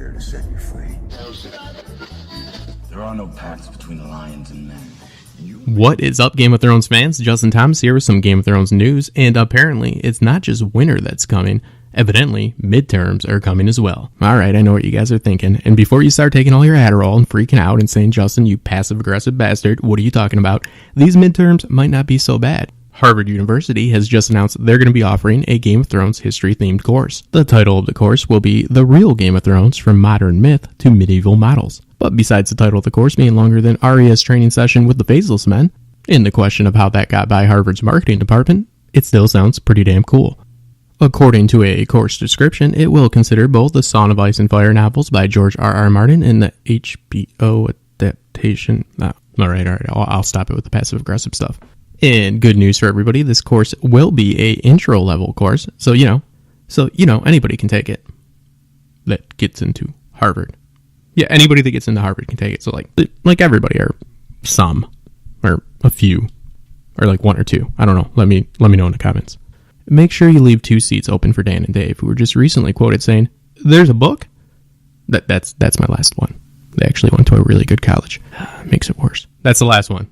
here to set you free. There are no paths between lions and men. What is up, Game of Thrones fans? Justin Thomas here with some Game of Thrones news, and apparently it's not just winter that's coming. Evidently, midterms are coming as well. Alright, I know what you guys are thinking, and before you start taking all your Adderall and freaking out and saying, Justin, you passive-aggressive bastard, what are you talking about? These midterms might not be so bad. Harvard University has just announced they're going to be offering a Game of Thrones history-themed course. The title of the course will be The Real Game of Thrones from Modern Myth to Medieval Models. But besides the title of the course being longer than Arya's training session with the Faceless Men, in the question of how that got by Harvard's marketing department, it still sounds pretty damn cool. According to a course description, it will consider both the Song of Ice and Fire novels by George R.R. Martin and the HBO adaptation. Alright, I'll stop it with the passive-aggressive stuff. And good news for everybody, this course will be a intro-level course, so anybody can take it that gets into Harvard. Yeah, anybody that gets into Harvard can take it, so like everybody, or some, or a few, or like one or two. I don't know, let me know in the comments. Make sure you leave 2 seats open for Dan and Dave, who were just recently quoted saying, "There's a book?" That's my last one. They actually went to a really good college. Makes it worse. That's the last one.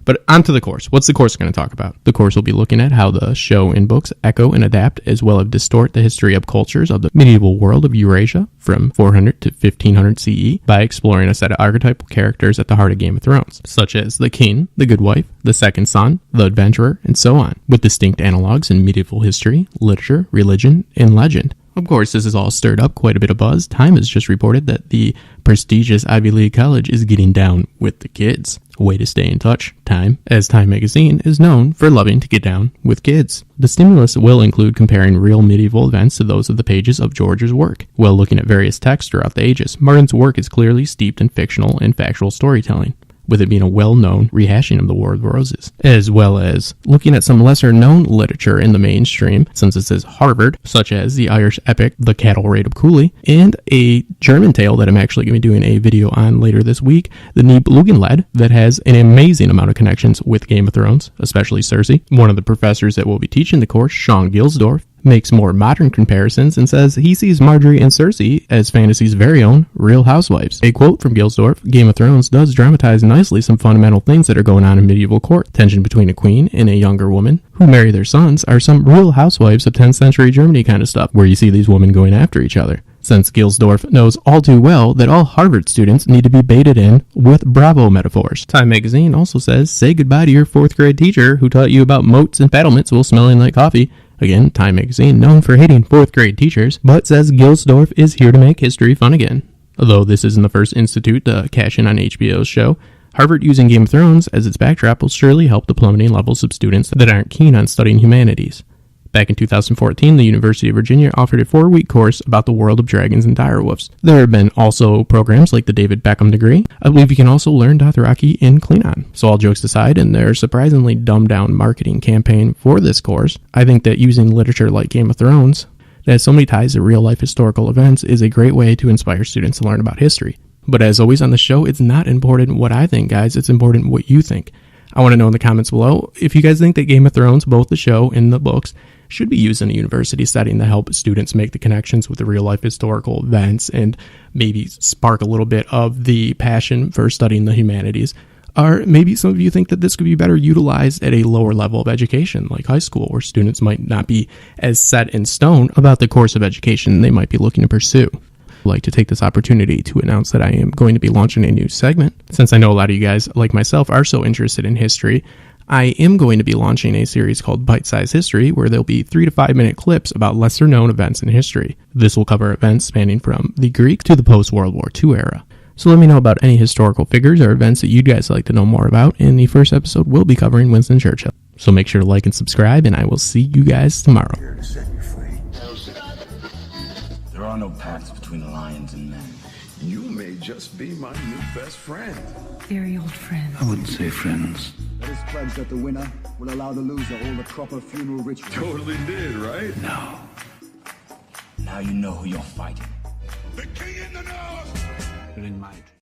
But on to the course. What's the course going to talk about? The course will be looking at how the show and books echo and adapt as well as distort the history of cultures of the medieval world of Eurasia from 400 to 1500 CE by exploring a set of archetypal characters at the heart of Game of Thrones, such as the king, the good wife, the second son, the adventurer, and so on, with distinct analogs in medieval history, literature, religion, and legend. Of course, this has all stirred up quite a bit of buzz. Time has just reported that the prestigious Ivy League college is getting down with the kids. Way to stay in touch, Time, as Time magazine is known for loving to get down with kids. The stimulus will include comparing real medieval events to those of the pages of George's work, while looking at various texts throughout the ages. Martin's work is clearly steeped in fictional and factual storytelling, with it being a well-known rehashing of the War of the Roses, as well as looking at some lesser-known literature in the mainstream, since it says Harvard, such as the Irish epic The Cattle Raid of Cooley, and a German tale that I'm actually going to be doing a video on later this week, the Nibelungenlied, that has an amazing amount of connections with Game of Thrones, especially Cersei. One of the professors that will be teaching the course, Sean Gilsdorf, makes more modern comparisons and says he sees Marjorie and Cersei as fantasy's very own Real Housewives. A quote from Gilsdorf, "Game of Thrones does dramatize nicely some fundamental things that are going on in medieval court. Tension between a queen and a younger woman who marry their sons are some Real Housewives of 10th century Germany kind of stuff, where you see these women going after each other." Since Gilsdorf knows all too well that all Harvard students need to be baited in with Bravo metaphors. Time magazine also says, "Say goodbye to your 4th grade teacher who taught you about moats and battlements while smelling like coffee." Again, Time magazine, known for hating 4th grade teachers, but says Gilsdorf is here to make history fun again. Although this isn't the first institute to cash in on HBO's show, Harvard using Game of Thrones as its backdrop will surely help the plummeting levels of students that aren't keen on studying humanities. Back in 2014, the University of Virginia offered a 4-week course about the world of dragons and direwolves. There have been also programs like the David Beckham degree. I believe you can also learn Dothraki and Klingon. So all jokes aside, in their surprisingly dumbed-down marketing campaign for this course, I think that using literature like Game of Thrones that has so many ties to real-life historical events is a great way to inspire students to learn about history. But as always on the show, it's not important what I think, guys. It's important what you think. I want to know in the comments below if you guys think that Game of Thrones, both the show and the books, should be used in a university setting to help students make the connections with the real-life historical events and maybe spark a little bit of the passion for studying the humanities. Or maybe some of you think that this could be better utilized at a lower level of education, like high school, where students might not be as set in stone about the course of education they might be looking to pursue. I'd like to take this opportunity to announce that I am going to be launching a new segment. Since I know a lot of you guys, like myself, are so interested in history, I am going to be launching a series called Bite Size History, where there'll be 3 to 5 minute clips about lesser known events in history. This will cover events spanning from the Greek to the post-World War II era. So let me know about any historical figures or events that you'd guys like to know more about, and the first episode will be covering Winston Churchill. So make sure to like and subscribe, and I will see you guys tomorrow. Here to set you free. There are no paths between lions and men. You may just be my new best friend. Very old friend. I wouldn't say friends. Let us pledge that the winner will allow the loser all the proper funeral rituals. Totally did, right? No. Now you know who you're fighting. The king in the north! You're in my dream.